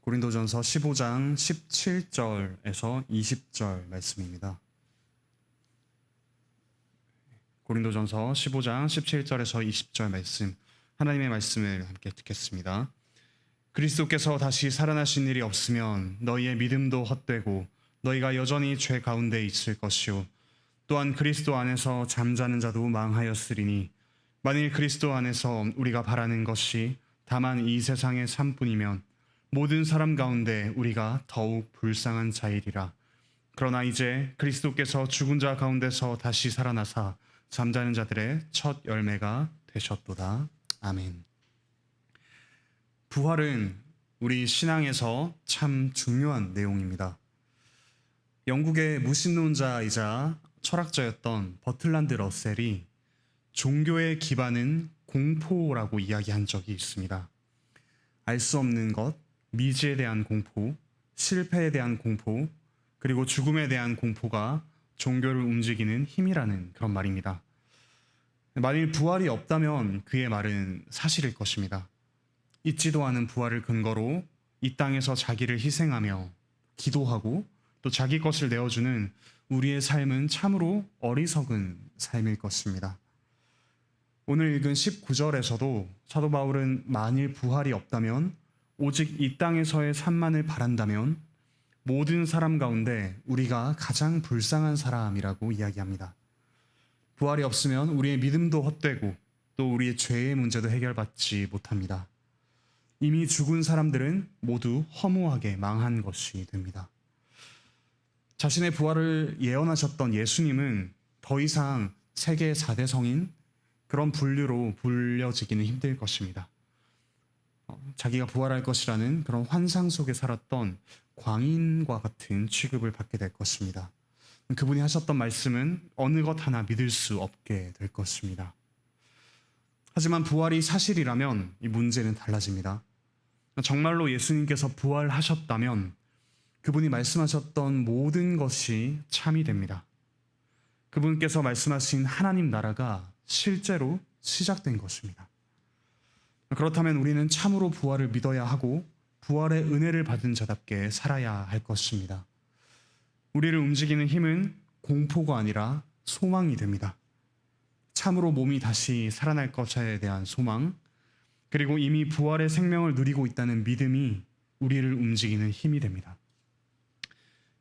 고린도전서 15장 17절에서 20절 말씀입니다. 고린도전서 15장 17절에서 20절 말씀, 하나님의 말씀을 함께 듣겠습니다. 그리스도께서 다시 살아나신 일이 없으면 너희의 믿음도 헛되고 너희가 여전히 죄 가운데 있을 것이요 또한 그리스도 안에서 잠자는 자도 망하였으리니 만일 그리스도 안에서 우리가 바라는 것이 다만 이 세상의 삶뿐이면 모든 사람 가운데 우리가 더욱 불쌍한 자이리라. 그러나 이제 그리스도께서 죽은 자 가운데서 다시 살아나사 잠자는 자들의 첫 열매가 되셨도다. 아멘. 부활은 우리 신앙에서 참 중요한 내용입니다. 영국의 무신론자이자 철학자였던 버틀란드 러셀이 종교의 기반은 공포라고 이야기한 적이 있습니다. 알 수 없는 것, 미지에 대한 공포, 실패에 대한 공포, 그리고 죽음에 대한 공포가 종교를 움직이는 힘이라는 그런 말입니다. 만일 부활이 없다면 그의 말은 사실일 것입니다. 있지도 않은 부활을 근거로 이 땅에서 자기를 희생하며 기도하고 또 자기 것을 내어주는 우리의 삶은 참으로 어리석은 삶일 것입니다. 오늘 읽은 19절에서도 사도 바울은 만일 부활이 없다면 오직 이 땅에서의 삶만을 바란다면 모든 사람 가운데 우리가 가장 불쌍한 사람이라고 이야기합니다. 부활이 없으면 우리의 믿음도 헛되고 또 우리의 죄의 문제도 해결받지 못합니다. 이미 죽은 사람들은 모두 허무하게 망한 것이 됩니다. 자신의 부활을 예언하셨던 예수님은 더 이상 세계 4대 성인 그런 분류로 불려지기는 힘들 것입니다. 자기가 부활할 것이라는 그런 환상 속에 살았던 광인과 같은 취급을 받게 될 것입니다. 그분이 하셨던 말씀은 어느 것 하나 믿을 수 없게 될 것입니다. 하지만 부활이 사실이라면 이 문제는 달라집니다. 정말로 예수님께서 부활하셨다면 그분이 말씀하셨던 모든 것이 참이 됩니다. 그분께서 말씀하신 하나님 나라가 실제로 시작된 것입니다. 그렇다면 우리는 참으로 부활을 믿어야 하고 부활의 은혜를 받은 자답게 살아야 할 것입니다. 우리를 움직이는 힘은 공포가 아니라 소망이 됩니다. 참으로 몸이 다시 살아날 것에 대한 소망, 그리고 이미 부활의 생명을 누리고 있다는 믿음이 우리를 움직이는 힘이 됩니다.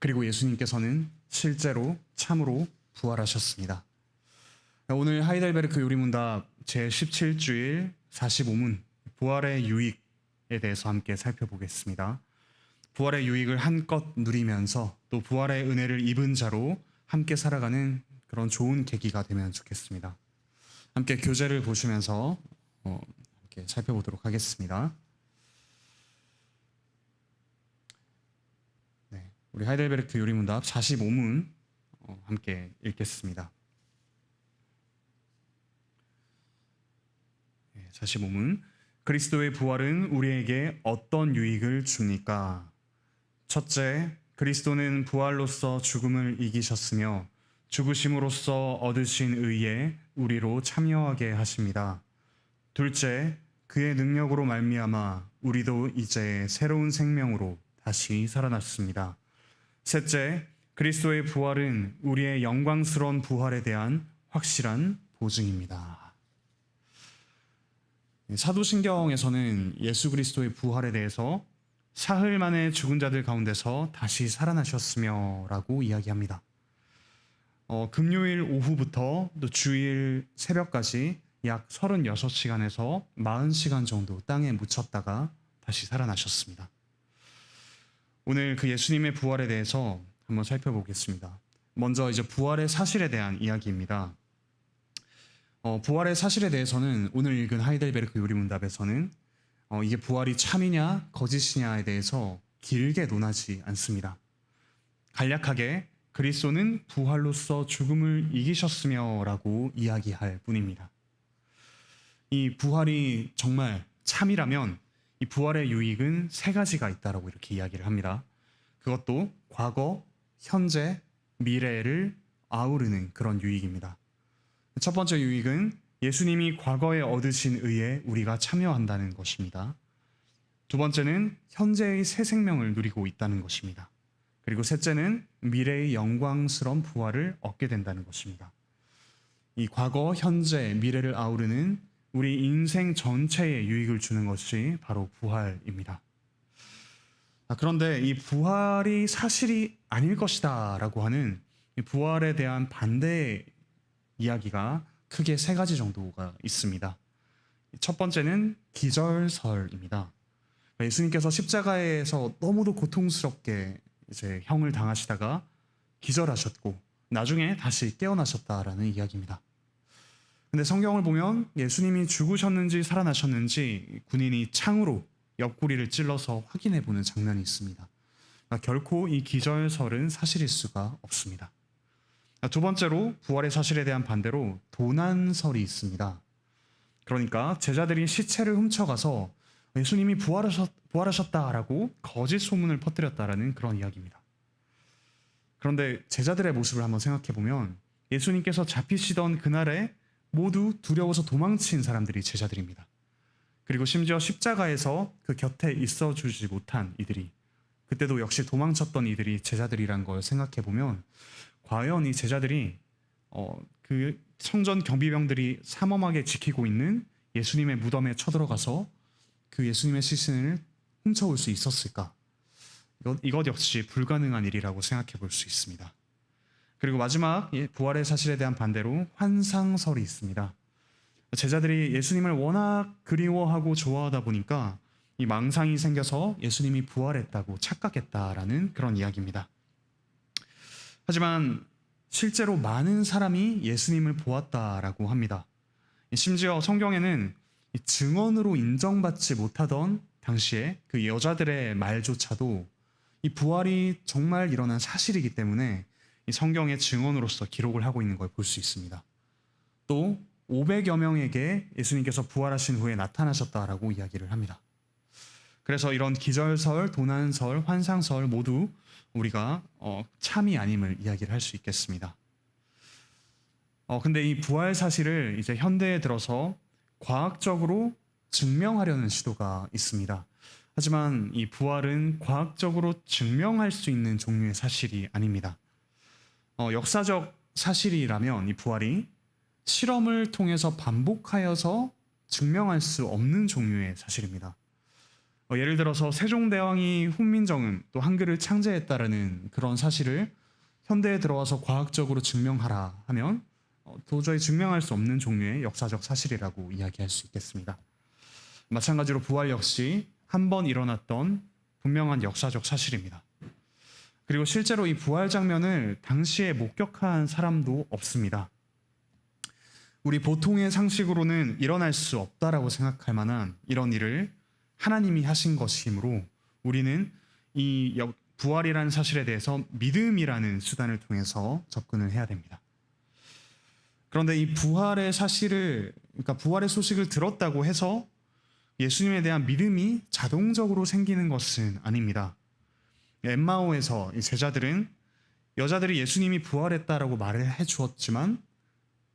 그리고 예수님께서는 실제로 참으로 부활하셨습니다. 오늘 하이델베르크 요리문답 제17주일 45문 부활의 유익에 대해서 함께 살펴보겠습니다. 부활의 유익을 한껏 누리면서 또 부활의 은혜를 입은 자로 함께 살아가는 그런 좋은 계기가 되면 좋겠습니다. 함께 교재를 보시면서 함께 살펴보도록 하겠습니다. 네, 우리 하이델베르크 요리문답 45문 함께 읽겠습니다. 45문 그리스도의 부활은 우리에게 어떤 유익을 줍니까? 첫째, 그리스도는 부활로서 죽음을 이기셨으며 죽으심으로써 얻으신 의에 우리로 참여하게 하십니다. 둘째, 그의 능력으로 말미암아 우리도 이제 새로운 생명으로 다시 살아났습니다. 셋째, 그리스도의 부활은 우리의 영광스러운 부활에 대한 확실한 보증입니다. 사도신경에서는 예수 그리스도의 부활에 대해서 사흘 만에 죽은 자들 가운데서 다시 살아나셨으며 라고 이야기합니다. 금요일 오후부터 또 주일 새벽까지 약 36시간에서 40시간 정도 땅에 묻혔다가 다시 살아나셨습니다. 오늘 그 예수님의 부활에 대해서 한번 살펴보겠습니다. 먼저 이제 부활의 사실에 대한 이야기입니다. 부활의 사실에 대해서는 오늘 읽은 하이델베르크 요리문답에서는 이게 부활이 참이냐 거짓이냐에 대해서 길게 논하지 않습니다. 간략하게 그리스도는 부활로서 죽음을 이기셨으며 라고 이야기할 뿐입니다. 이 부활이 정말 참이라면 이 부활의 유익은 세 가지가 있다라고 이렇게 이야기를 합니다. 그것도 과거, 현재, 미래를 아우르는 그런 유익입니다. 첫 번째 유익은 예수님이 과거에 얻으신 의에 우리가 참여한다는 것입니다. 두 번째는 현재의 새 생명을 누리고 있다는 것입니다. 그리고 셋째는 미래의 영광스러운 부활을 얻게 된다는 것입니다. 이 과거, 현재, 미래를 아우르는 우리 인생 전체에 유익을 주는 것이 바로 부활입니다. 그런데 이 부활이 사실이 아닐 것이다 라고 하는 이 부활에 대한 반대 이야기가 크게 세 가지 정도가 있습니다. 첫 번째는 기절설입니다. 예수님께서 십자가에서 너무도 고통스럽게 이제 형을 당하시다가 기절하셨고 나중에 다시 깨어나셨다라는 이야기입니다. 근데 성경을 보면 예수님이 죽으셨는지 살아나셨는지 군인이 창으로 옆구리를 찔러서 확인해 보는 장면이 있습니다. 결코 이 기절설은 사실일 수가 없습니다. 두 번째로 부활의 사실에 대한 반대로 도난설이 있습니다. 그러니까 제자들이 시체를 훔쳐가서 예수님이 부활하셨다라고 거짓 소문을 퍼뜨렸다라는 그런 이야기입니다. 그런데 제자들의 모습을 한번 생각해 보면 예수님께서 잡히시던 그날에 모두 두려워서 도망친 사람들이 제자들입니다. 그리고 심지어 십자가에서 그 곁에 있어주지 못한 이들이, 그때도 역시 도망쳤던 이들이 제자들이란 걸 생각해 보면 과연 이 제자들이 그 성전 경비병들이 삼엄하게 지키고 있는 예수님의 무덤에 쳐들어가서 그 예수님의 시신을 훔쳐올 수 있었을까? 이것 역시 불가능한 일이라고 생각해 볼 수 있습니다. 그리고 마지막 부활의 사실에 대한 반대로 환상설이 있습니다. 제자들이 예수님을 워낙 그리워하고 좋아하다 보니까 이 망상이 생겨서 예수님이 부활했다고 착각했다라는 그런 이야기입니다. 하지만 실제로 많은 사람이 예수님을 보았다라고 합니다. 심지어 성경에는 증언으로 인정받지 못하던 당시에 그 여자들의 말조차도 이 부활이 정말 일어난 사실이기 때문에 이 성경의 증언으로서 기록을 하고 있는 걸 볼 수 있습니다. 또 500여 명에게 예수님께서 부활하신 후에 나타나셨다라고 이야기를 합니다. 그래서 이런 기절설, 도난설, 환상설 모두 우리가 참이 아님을 이야기를 할 수 있겠습니다. 근데 이 부활 사실을 이제 현대에 들어서 과학적으로 증명하려는 시도가 있습니다. 하지만 이 부활은 과학적으로 증명할 수 있는 종류의 사실이 아닙니다. 역사적 사실이라면 이 부활이 실험을 통해서 반복하여서 증명할 수 없는 종류의 사실입니다. 예를 들어서 세종대왕이 훈민정음 또 한글을 창제했다라는 그런 사실을 현대에 들어와서 과학적으로 증명하라 하면 도저히 증명할 수 없는 종류의 역사적 사실이라고 이야기할 수 있겠습니다. 마찬가지로 부활 역시 한 번 일어났던 분명한 역사적 사실입니다. 그리고 실제로 이 부활 장면을 당시에 목격한 사람도 없습니다. 우리 보통의 상식으로는 일어날 수 없다라고 생각할 만한 이런 일을 하나님이 하신 것이므로 우리는 이 부활이라는 사실에 대해서 믿음이라는 수단을 통해서 접근을 해야 됩니다. 그런데 이 부활의 사실을, 그러니까 부활의 소식을 들었다고 해서 예수님에 대한 믿음이 자동적으로 생기는 것은 아닙니다. 엠마오에서 이 제자들은 여자들이 예수님이 부활했다라고 말을 해주었지만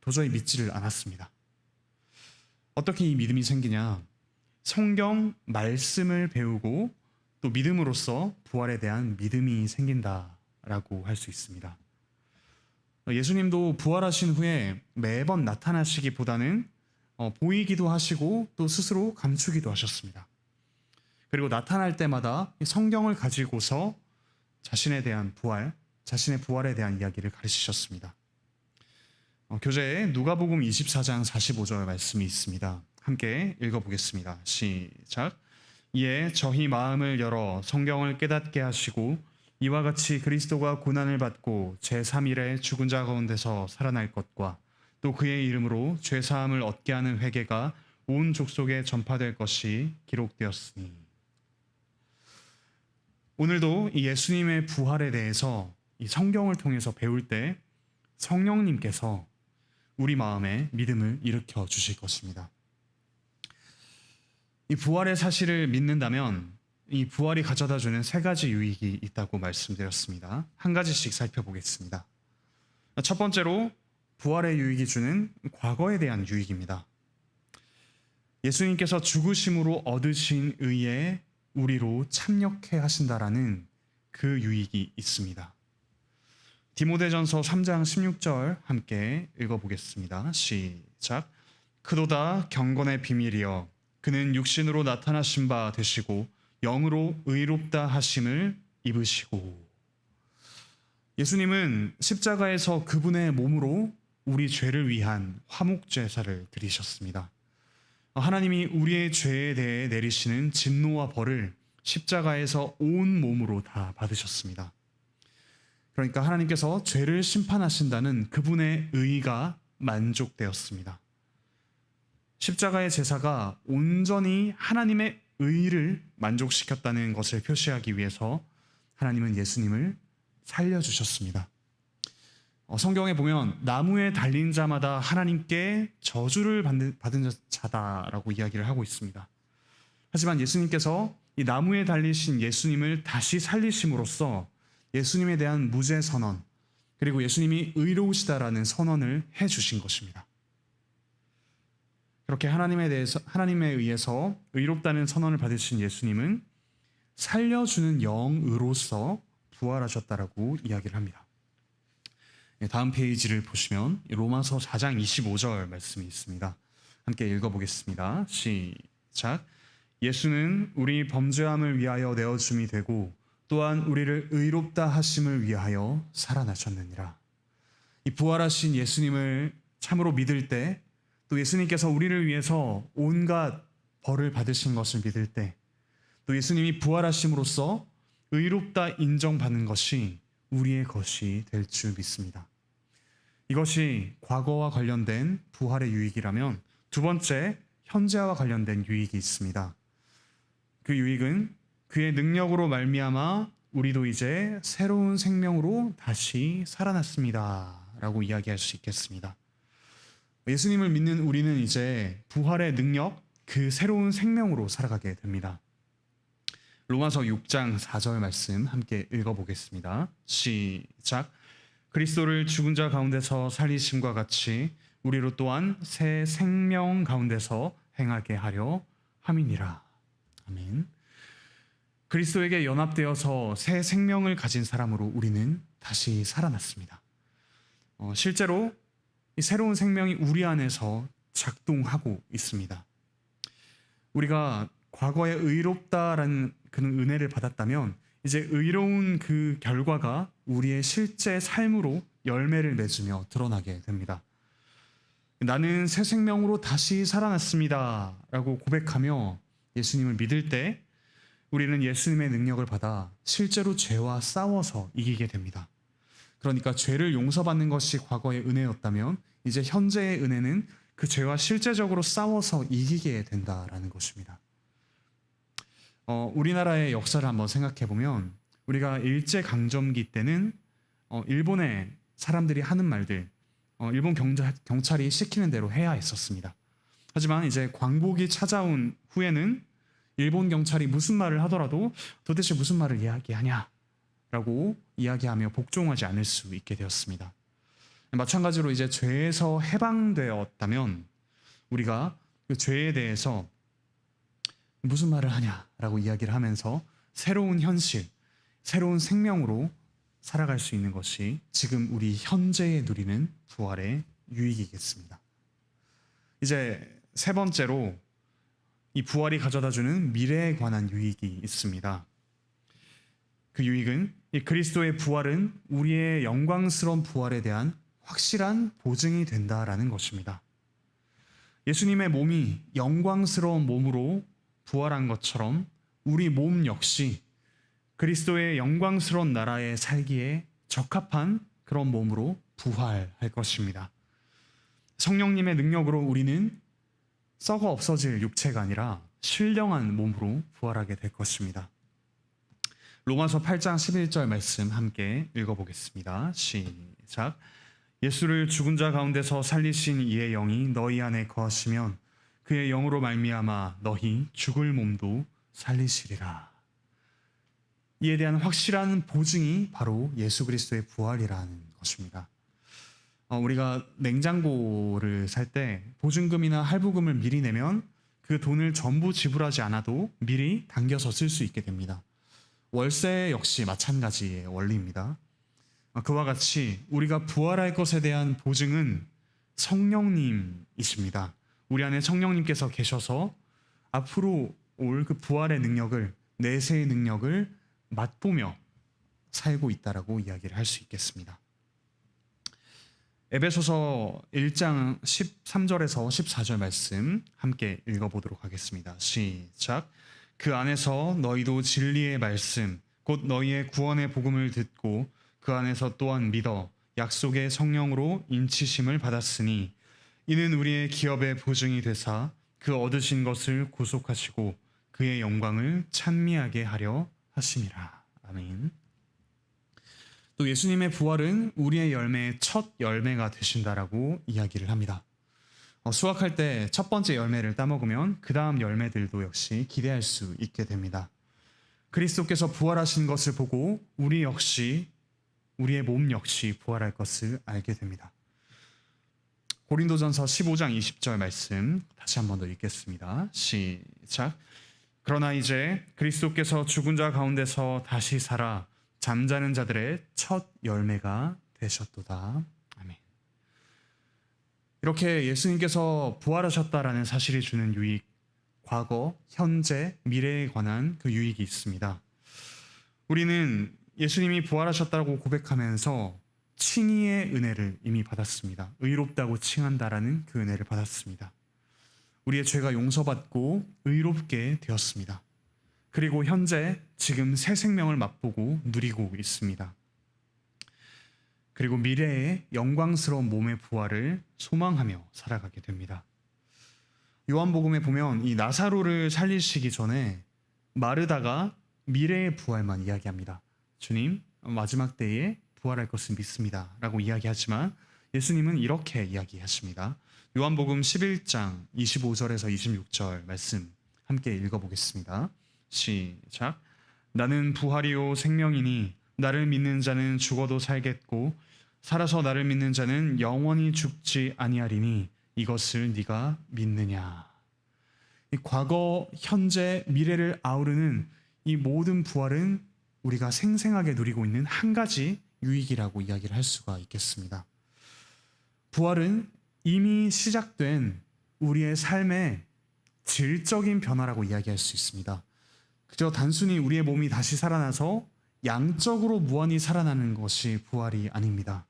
도저히 믿지를 않았습니다. 어떻게 이 믿음이 생기냐? 성경 말씀을 배우고 또 믿음으로써 부활에 대한 믿음이 생긴다라고 할 수 있습니다. 예수님도 부활하신 후에 매번 나타나시기보다는 보이기도 하시고 또 스스로 감추기도 하셨습니다. 그리고 나타날 때마다 성경을 가지고서 자신에 대한 부활, 자신의 부활에 대한 이야기를 가르치셨습니다. 교재에 누가복음 24장 45절 말씀이 있습니다. 함께 읽어보겠습니다. 시작. 이에 저희 마음을 열어 성경을 깨닫게 하시고 이와 같이 그리스도가 고난을 받고 제3일에 죽은 자 가운데서 살아날 것과 또 그의 이름으로 죄사함을 얻게 하는 회개가 온 족속에 전파될 것이 기록되었으니. 오늘도 이 예수님의 부활에 대해서 이 성경을 통해서 배울 때 성령님께서 우리 마음에 믿음을 일으켜 주실 것입니다. 이 부활의 사실을 믿는다면 이 부활이 가져다주는 세 가지 유익이 있다고 말씀드렸습니다. 한 가지씩 살펴보겠습니다. 첫 번째로 부활의 유익이 주는 과거에 대한 유익입니다. 예수님께서 죽으심으로 얻으신 의에 우리로 참여케 하신다라는 그 유익이 있습니다. 디모데전서 3장 16절 함께 읽어보겠습니다. 시작. 그도다 경건의 비밀이여 그는 육신으로 나타나신 바 되시고 영으로 의롭다 하심을 입으시고. 예수님은 십자가에서 그분의 몸으로 우리 죄를 위한 화목 제사를 드리셨습니다. 하나님이 우리의 죄에 대해 내리시는 진노와 벌을 십자가에서 온 몸으로 다 받으셨습니다. 그러니까 하나님께서 죄를 심판하신다는 그분의 의가 만족되었습니다. 십자가의 제사가 온전히 하나님의 의를 만족시켰다는 것을 표시하기 위해서 하나님은 예수님을 살려주셨습니다. 성경에 보면 나무에 달린 자마다 하나님께 저주를 받은 자다라고 이야기를 하고 있습니다. 하지만 예수님께서 이 나무에 달리신 예수님을 다시 살리심으로써 예수님에 대한 무죄 선언, 그리고 예수님이 의로우시다라는 선언을 해주신 것입니다. 그렇게 하나님에 의해서 의롭다는 선언을 받으신 예수님은 살려주는 영으로서 부활하셨다라고 이야기를 합니다. 다음 페이지를 보시면 로마서 4장 25절 말씀이 있습니다. 함께 읽어보겠습니다. 시작. 예수는 우리 범죄함을 위하여 내어줌이 되고 또한 우리를 의롭다 하심을 위하여 살아나셨느니라. 이 부활하신 예수님을 참으로 믿을 때, 또 예수님께서 우리를 위해서 온갖 벌을 받으신 것을 믿을 때, 또 예수님이 부활하심으로써 의롭다 인정받는 것이 우리의 것이 될 줄 믿습니다. 이것이 과거와 관련된 부활의 유익이라면, 두 번째 현재와 관련된 유익이 있습니다. 그 유익은 그의 능력으로 말미암아 우리도 이제 새로운 생명으로 다시 살아났습니다 라고 이야기할 수 있겠습니다. 예수님을 믿는 우리는 이제 부활의 능력, 그 새로운 생명으로 살아가게 됩니다. 로마서 6장 4절 말씀 함께 읽어보겠습니다. 시작. 그리스도를 죽은 자 가운데서 살리심과 같이 우리로 또한 새 생명 가운데서 행하게 하려 함이니라. 아멘. 그리스도에게 연합되어서 새 생명을 가진 사람으로 우리는 다시 살아났습니다. 실제로 이 새로운 생명이 우리 안에서 작동하고 있습니다. 우리가 과거에 의롭다라는 그런 은혜를 받았다면 이제 의로운 그 결과가 우리의 실제 삶으로 열매를 맺으며 드러나게 됩니다. 나는 새 생명으로 다시 살아났습니다 라고 고백하며 예수님을 믿을 때 우리는 예수님의 능력을 받아 실제로 죄와 싸워서 이기게 됩니다. 그러니까 죄를 용서받는 것이 과거의 은혜였다면 이제 현재의 은혜는 그 죄와 실제적으로 싸워서 이기게 된다라는 것입니다. 우리나라의 역사를 한번 생각해 보면 우리가 일제강점기 때는 일본의 사람들이 하는 말들, 일본 경찰이 시키는 대로 해야 했었습니다. 하지만 이제 광복이 찾아온 후에는 일본 경찰이 무슨 말을 하더라도 도대체 무슨 말을 이야기하냐 라고 이야기하며 복종하지 않을 수 있게 되었습니다. 마찬가지로 이제 죄에서 해방되었다면 우리가 그 죄에 대해서 무슨 말을 하냐라고 이야기를 하면서 새로운 현실, 새로운 생명으로 살아갈 수 있는 것이 지금 우리 현재에 누리는 부활의 유익이겠습니다. 이제 세 번째로 이 부활이 가져다주는 미래에 관한 유익이 있습니다. 그 유익은 이 그리스도의 부활은 우리의 영광스러운 부활에 대한 확실한 보증이 된다라는 것입니다. 예수님의 몸이 영광스러운 몸으로 부활한 것처럼 우리 몸 역시 그리스도의 영광스러운 나라에 살기에 적합한 그런 몸으로 부활할 것입니다. 성령님의 능력으로 우리는 썩어 없어질 육체가 아니라 신령한 몸으로 부활하게 될 것입니다. 로마서 8장 11절 말씀 함께 읽어보겠습니다. 시작. 예수를 죽은 자 가운데서 살리신 이의 영이 너희 안에 거하시면 그의 영으로 말미암아 너희 죽을 몸도 살리시리라. 이에 대한 확실한 보증이 바로 예수 그리스도의 부활이라는 것입니다. 우리가 냉장고를 살 때 보증금이나 할부금을 미리 내면 그 돈을 전부 지불하지 않아도 미리 당겨서 쓸 수 있게 됩니다. 월세 역시 마찬가지의 원리입니다. 그와 같이 우리가 부활할 것에 대한 보증은 성령님이십니다. 우리 안에 성령님께서 계셔서 앞으로 올 그 부활의 능력을, 내세의 능력을 맛보며 살고 있다라고 이야기를 할 수 있겠습니다. 에베소서 1장 13절에서 14절 말씀 함께 읽어보도록 하겠습니다. 시작. 그 안에서 너희도 진리의 말씀 곧 너희의 구원의 복음을 듣고 그 안에서 또한 믿어 약속의 성령으로 인치심을 받았으니 이는 우리의 기업의 보증이 되사 그 얻으신 것을 구속하시고 그의 영광을 찬미하게 하려 하심이라. 아멘. 또 예수님의 부활은 우리의 열매의 첫 열매가 되신다라고 이야기를 합니다. 수확할 때 첫 번째 열매를 따먹으면 그 다음 열매들도 역시 기대할 수 있게 됩니다. 그리스도께서 부활하신 것을 보고 우리의 몸 역시 부활할 것을 알게 됩니다. 고린도전서 15장 20절 말씀 다시 한 번 더 읽겠습니다. 시작. 그러나 이제 그리스도께서 죽은 자 가운데서 다시 살아 잠자는 자들의 첫 열매가 되셨도다. 아멘. 이렇게 예수님께서 부활하셨다라는 사실이 주는 유익, 과거, 현재, 미래에 관한 그 유익이 있습니다. 우리는 예수님이 부활하셨다고 고백하면서 칭의의 은혜를 이미 받았습니다. 의롭다고 칭한다라는 그 은혜를 받았습니다. 우리의 죄가 용서받고 의롭게 되었습니다. 그리고 현재 지금 새 생명을 맛보고 누리고 있습니다. 그리고 미래의 영광스러운 몸의 부활을 소망하며 살아가게 됩니다. 요한복음에 보면 이 나사로를 살리시기 전에 마르다가 미래의 부활만 이야기합니다. 주님, 마지막 때에 부활할 것을 믿습니다 라고 이야기하지만 예수님은 이렇게 이야기하십니다. 요한복음 11장 25절에서 26절 말씀 함께 읽어보겠습니다. 시작. 나는 부활이요 생명이니 나를 믿는 자는 죽어도 살겠고 살아서 나를 믿는 자는 영원히 죽지 아니하리니 이것을 네가 믿느냐. 이 과거, 현재, 미래를 아우르는 이 모든 부활은 우리가 생생하게 누리고 있는 한 가지 유익이라고 이야기를 할 수가 있겠습니다. 부활은 이미 시작된 우리의 삶의 질적인 변화라고 이야기할 수 있습니다. 그저 단순히 우리의 몸이 다시 살아나서 양적으로 무한히 살아나는 것이 부활이 아닙니다.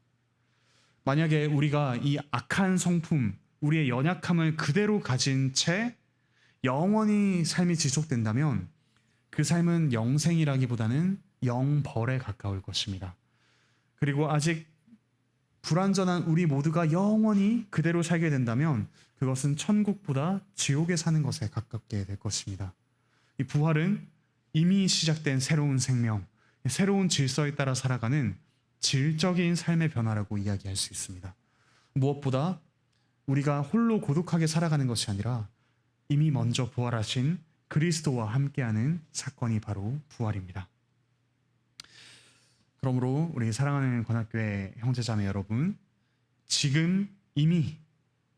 만약에 우리가 이 악한 성품, 우리의 연약함을 그대로 가진 채 영원히 삶이 지속된다면 그 삶은 영생이라기보다는 영벌에 가까울 것입니다. 그리고 아직 불완전한 우리 모두가 영원히 그대로 살게 된다면 그것은 천국보다 지옥에 사는 것에 가깝게 될 것입니다. 이 부활은 이미 시작된 새로운 생명, 새로운 질서에 따라 살아가는 질적인 삶의 변화라고 이야기할 수 있습니다. 무엇보다 우리가 홀로 고독하게 살아가는 것이 아니라 이미 먼저 부활하신 그리스도와 함께하는 사건이 바로 부활입니다. 그러므로 우리 사랑하는 권학교회 형제자매 여러분, 지금 이미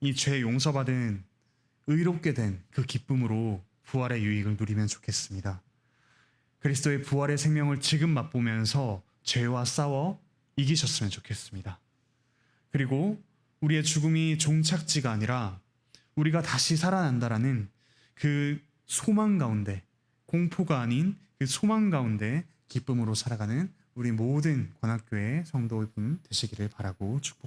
이 죄 용서받은 의롭게 된 그 기쁨으로 부활의 유익을 누리면 좋겠습니다. 그리스도의 부활의 생명을 지금 맛보면서 죄와 싸워 이기셨으면 좋겠습니다. 그리고 우리의 죽음이 종착지가 아니라 우리가 다시 살아난다라는 그 소망 가운데, 공포가 아닌 그 소망 가운데 기쁨으로 살아가는 우리 모든 권학교의 성도분 되시기를 바라고 축복합니다.